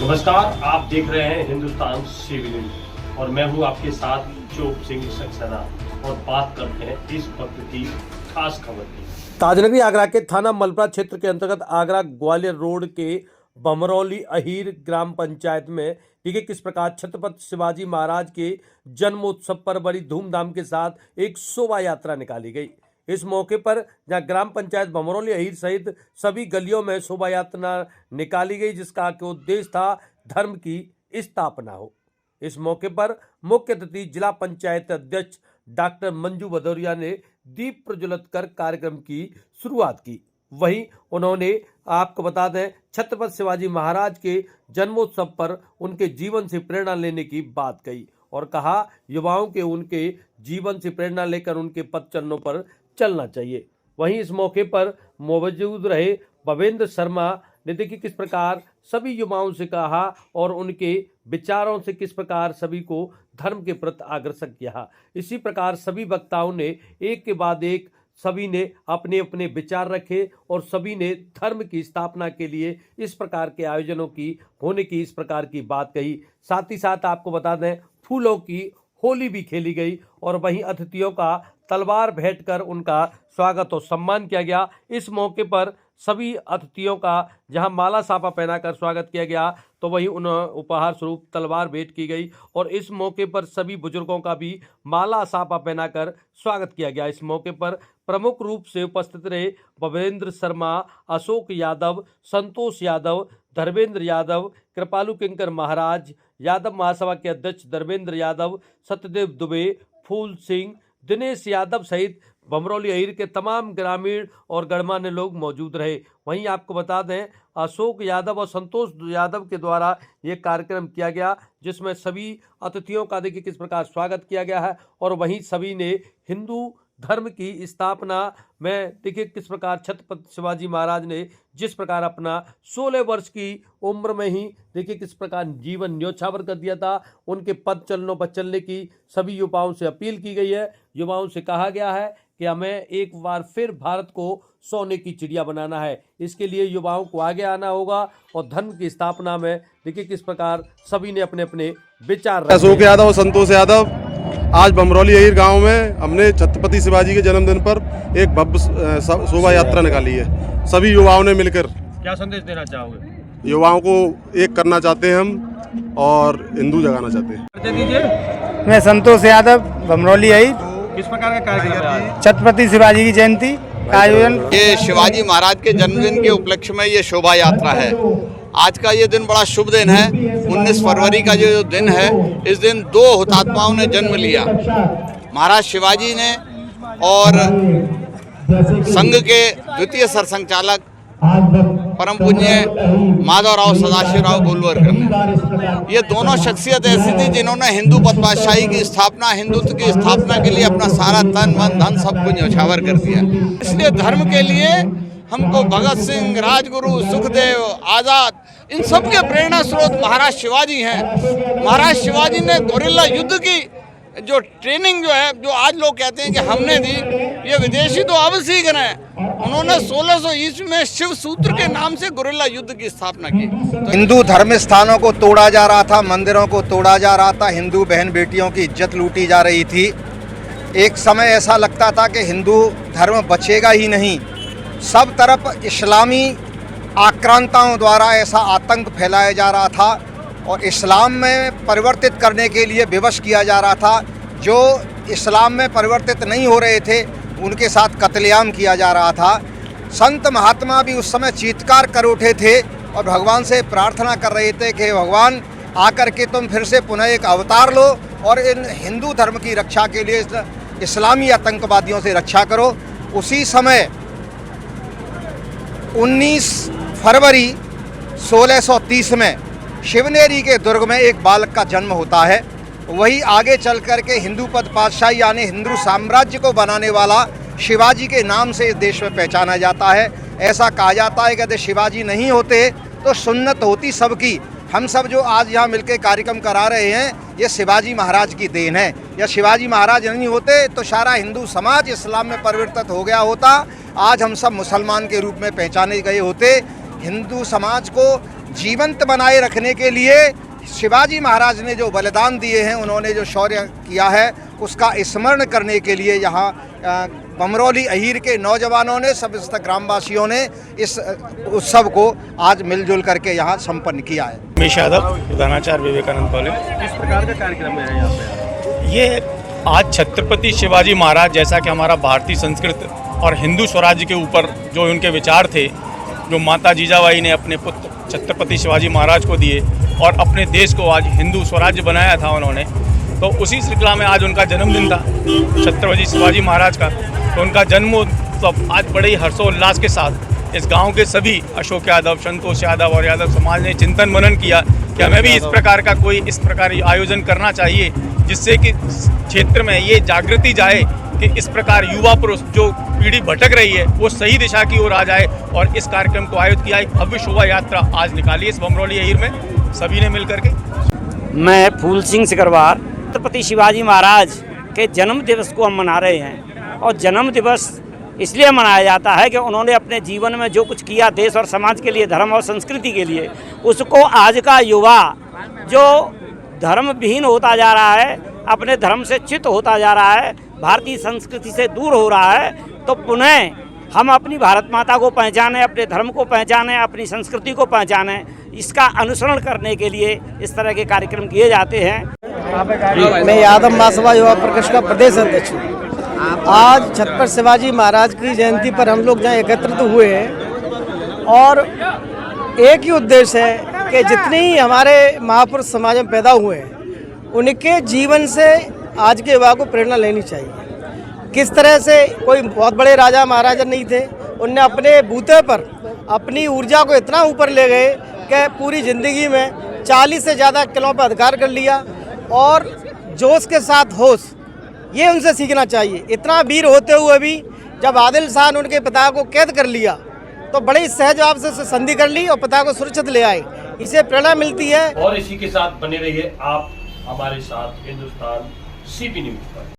नमस्कार, आप देख रहे हैं हिंदुस्तान सीवी न्यूज और मैं हूं आपके साथ चोप सिंह सक्सेना और बात करते हैं इस वक्त की खास खबर की। ताजनगरी आगरा के थाना मलपुरा क्षेत्र के अंतर्गत आगरा ग्वालियर रोड के बमरौली अहीर ग्राम पंचायत में देखिए किस प्रकार छत्रपति शिवाजी महाराज के जन्मोत्सव पर बड़ी धूमधाम के साथ एक शोभा यात्रा निकाली गई। इस मौके पर जहां ग्राम पंचायत बमरौली अहीर सहित सभी गलियों में शोभा यात्रा निकाली गई, जिसका उद्देश्य था धर्म की स्थापना हो। इस मौके पर मुख्य अतिथि जिला पंचायत अध्यक्ष डॉक्टर मंजू भदौरिया ने दीप प्रज्वलित कर कार्यक्रम की शुरुआत की। वहीं उन्होंने आपको बता दें छत्रपति शिवाजी महाराज के जन्मोत्सव पर उनके जीवन से प्रेरणा लेने की बात कही और कहा युवाओं के उनके जीवन से प्रेरणा लेकर उनके पद चरणों पर चलना चाहिए। वहीं इस मौके पर मौजूद रहे भवेंद्र शर्मा ने देखिए किस प्रकार सभी युवाओं से कहा और उनके विचारों से किस प्रकार सभी को धर्म के प्रति अग्रसर किया। इसी प्रकार सभी वक्ताओं ने एक के बाद एक सभी ने अपने अपने विचार रखे और सभी ने धर्म की स्थापना के लिए इस प्रकार के आयोजनों की होने की इस प्रकार की बात कही। साथ ही साथ आपको बता दें फूलों की होली भी खेली गई और वहीं अतिथियों का तलवार भेंट कर उनका स्वागत और सम्मान किया गया। इस मौके पर सभी अतिथियों का जहां माला साफा पहनाकर स्वागत किया गया तो वहीं उन्हें उपहार स्वरूप तलवार भेंट की गई और इस मौके पर सभी बुजुर्गों का भी माला साफा पहनाकर स्वागत किया गया। इस मौके पर प्रमुख रूप से उपस्थित रहे भवेंद्र शर्मा, अशोक यादव, संतोष यादव, धर्मेंद्र यादव, कृपालू किंकर महाराज, यादव महासभा के अध्यक्ष धर्मेंद्र यादव, सत्यदेव दुबे, फूल सिंह, दिनेश यादव सहित बमरौली अहीर के तमाम ग्रामीण और गणमान्य लोग मौजूद रहे। वहीं आपको बता दें अशोक यादव और संतोष यादव के द्वारा ये कार्यक्रम किया गया, जिसमें सभी अतिथियों का देखिए किस प्रकार स्वागत किया गया है और वहीं सभी ने हिंदू धर्म की स्थापना में देखिए किस प्रकार छत्रपति शिवाजी महाराज ने जिस प्रकार अपना 16 वर्ष की उम्र में ही देखिए किस प्रकार जीवन न्योछावर कर दिया था, उनके पद चलनों पर चलने की सभी युवाओं से अपील की गई है। युवाओं से कहा गया है कि हमें एक बार फिर भारत को सोने की चिड़िया बनाना है। इसके लिए युवाओं को आगे आना होगा और धर्म की स्थापना में देखिए किस प्रकार सभी ने अपने अपने विचार रखे। अशोक यादव और संतोष यादव आज बमरौली अहीर गांव में हमने छत्रपति शिवाजी के जन्मदिन पर एक भव्य शोभा यात्रा निकाली है। सभी युवाओं ने मिलकर क्या संदेश देना चाहोगे? युवाओं को एक करना चाहते हैं हम और हिंदू जगाना चाहते हैं। मैं संतोष यादव बमरौली अहीर। किस प्रकार का कार्यक्रम है? छत्रपति शिवाजी की जयंती का आयोजन। ये शिवाजी महाराज के जन्मदिन के उपलक्ष्य में ये शोभा यात्रा है। आज का ये दिन बड़ा शुभ दिन है। 19 फरवरी का जो दिन है, इस दिन दो हुतात्माओं ने जन्म लिया, महाराज शिवाजी ने और संघ के द्वितीय सरसंघचालक परम पूज्य माधवराव सदाशिवराव गोलवलकर ने। ये दोनों शख्सियत ऐसी थी जिन्होंने हिंदू पदपातशाही की स्थापना, हिंदुत्व की स्थापना के लिए अपना सारा तन मन धन सब कुछ न्यौछावर कर दिया। इसलिए धर्म के लिए हमको भगत सिंह, राजगुरु, सुखदेव, आज़ाद, इन सब के प्रेरणा स्रोत महाराज शिवाजी हैं। महाराज शिवाजी ने गोरिल्ला युद्ध की जो ट्रेनिंग जो है, जो आज लोग कहते हैं कि हमने दी, ये विदेशी तो अब सीख रहे हैं। उन्होंने 1600 ईस्वी में शिव सूत्र के नाम से गोरिल्ला युद्ध की स्थापना की। तो हिंदू धर्म स्थानों को तोड़ा जा रहा था, मंदिरों को तोड़ा जा रहा था, हिंदू बहन बेटियों की इज्जत लूटी जा रही थी। एक समय ऐसा लगता था कि हिंदू धर्म बचेगा ही नहीं। सब तरफ इस्लामी आक्रांताओं द्वारा ऐसा आतंक फैलाया जा रहा था और इस्लाम में परिवर्तित करने के लिए विवश किया जा रहा था। जो इस्लाम में परिवर्तित नहीं हो रहे थे उनके साथ कत्लेआम किया जा रहा था। संत महात्मा भी उस समय चीत्कार कर उठे थे और भगवान से प्रार्थना कर रहे थे कि भगवान आकर के तुम फिर से पुनः एक अवतार लो और इन हिंदू धर्म की रक्षा के लिए इस्लामी आतंकवादियों से रक्षा करो। उसी समय 19 फरवरी 1630 में शिवनेरी के दुर्ग में एक बालक का जन्म होता है। वही आगे चल कर के हिंदू पद पातशाही यानी हिंदू साम्राज्य को बनाने वाला शिवाजी के नाम से इस देश में पहचाना जाता है। ऐसा कहा जाता है कि यदि शिवाजी नहीं होते तो सुन्नत होती सबकी। हम सब जो आज यहाँ मिलकर कार्यक्रम करा रहे हैं ये शिवाजी महाराज की देन है। या शिवाजी महाराज नहीं होते तो सारा हिंदू समाज इस्लाम में परिवर्तित हो गया होता। आज हम सब मुसलमान के रूप में पहचाने गए होते हिंदू समाज को जीवंत बनाए रखने के लिए शिवाजी महाराज ने जो बलिदान दिए हैं, उन्होंने जो शौर्य किया है, उसका स्मरण करने के लिए यहाँ बमरौली अहीर के नौजवानों ने, समस्त ग्रामवासियों ने इस उत्सव को आज मिलजुल करके यहाँ संपन्न किया है। रमेश यादव, प्रधानाचार्य विवेकानंद कॉलेज। किस प्रकार का कार्यक्रम है यहाँ पे? ये आज छत्रपति शिवाजी महाराज, जैसा कि हमारा भारतीय संस्कृति और हिंदू स्वराज्य के ऊपर जो उनके विचार थे, जो माता जीजाबाई ने अपने पुत्र छत्रपति शिवाजी महाराज को दिए और अपने देश को आज हिंदू स्वराज्य बनाया था उन्होंने, तो उसी श्रृंखला में आज उनका जन्मदिन था छत्रपति शिवाजी महाराज का। तो उनका जन्मोत्सव आज बड़े ही हर्षोल्लास के साथ इस गांव के सभी, अशोक यादव, संतोष यादव और यादव समाज ने चिंतन मनन किया कि हमें भी इस प्रकार का कोई इस प्रकार आयोजन करना चाहिए, जिससे कि क्षेत्र में ये जागृति जाए कि इस प्रकार युवा पुरुष जो पीढ़ी भटक रही है वो सही दिशा की ओर आ जाए। और इस कार्यक्रम को आयोजित किया, एक भव्य शोभा यात्रा आज निकाली इस बमरौली अहीर में सभी ने मिलकर के। मैं फूल सिंह सिकरवार। छत्रपति शिवाजी महाराज के जन्म दिवस को हम मना रहे हैं, और जन्म दिवस इसलिए मनाया जाता है कि उन्होंने अपने जीवन में जो कुछ किया देश और समाज के लिए, धर्म और संस्कृति के लिए, उसको आज का युवा जो धर्म विहीन होता जा रहा है, अपने धर्म से च्युत होता जा रहा है, भारतीय संस्कृति से दूर हो रहा है, तो पुनः हम अपनी भारत माता को पहचानें, अपने धर्म को पहचानें, अपनी संस्कृति को पहचानें। इसका अनुसरण करने के लिए इस तरह के कार्यक्रम किए जाते हैं। मैं यादव महासभा युवा प्रकोष्ठ का प्रदेश अध्यक्ष हूँ। आज छत्रपति शिवाजी महाराज की जयंती पर हम लोग यहाँ एकत्रित हुए हैं, और एक ही उद्देश्य है कि जितनी हमारे महापुरुष समाज में पैदा हुए हैं, उनके जीवन से आज के युवा को प्रेरणा लेनी चाहिए। किस तरह से कोई बहुत बड़े राजा महाराजा नहीं थे, उनने अपने बूते पर अपनी ऊर्जा को इतना ऊपर ले गए कि पूरी ज़िंदगी में 40 से ज़्यादा किलों पर अधिकार कर लिया, और जोश के साथ होश, ये उनसे सीखना चाहिए। इतना वीर होते हुए भी जब आदिल शाह ने उनके पिता को कैद कर लिया, तो बड़ी सहजभाव से संधि कर ली और पिता को सुरक्षित ले आए। इसे प्रेरणा मिलती है। और इसी के साथ बने रहिए आप हमारे साथ हिंदुस्तान CP न्यूज़ पर।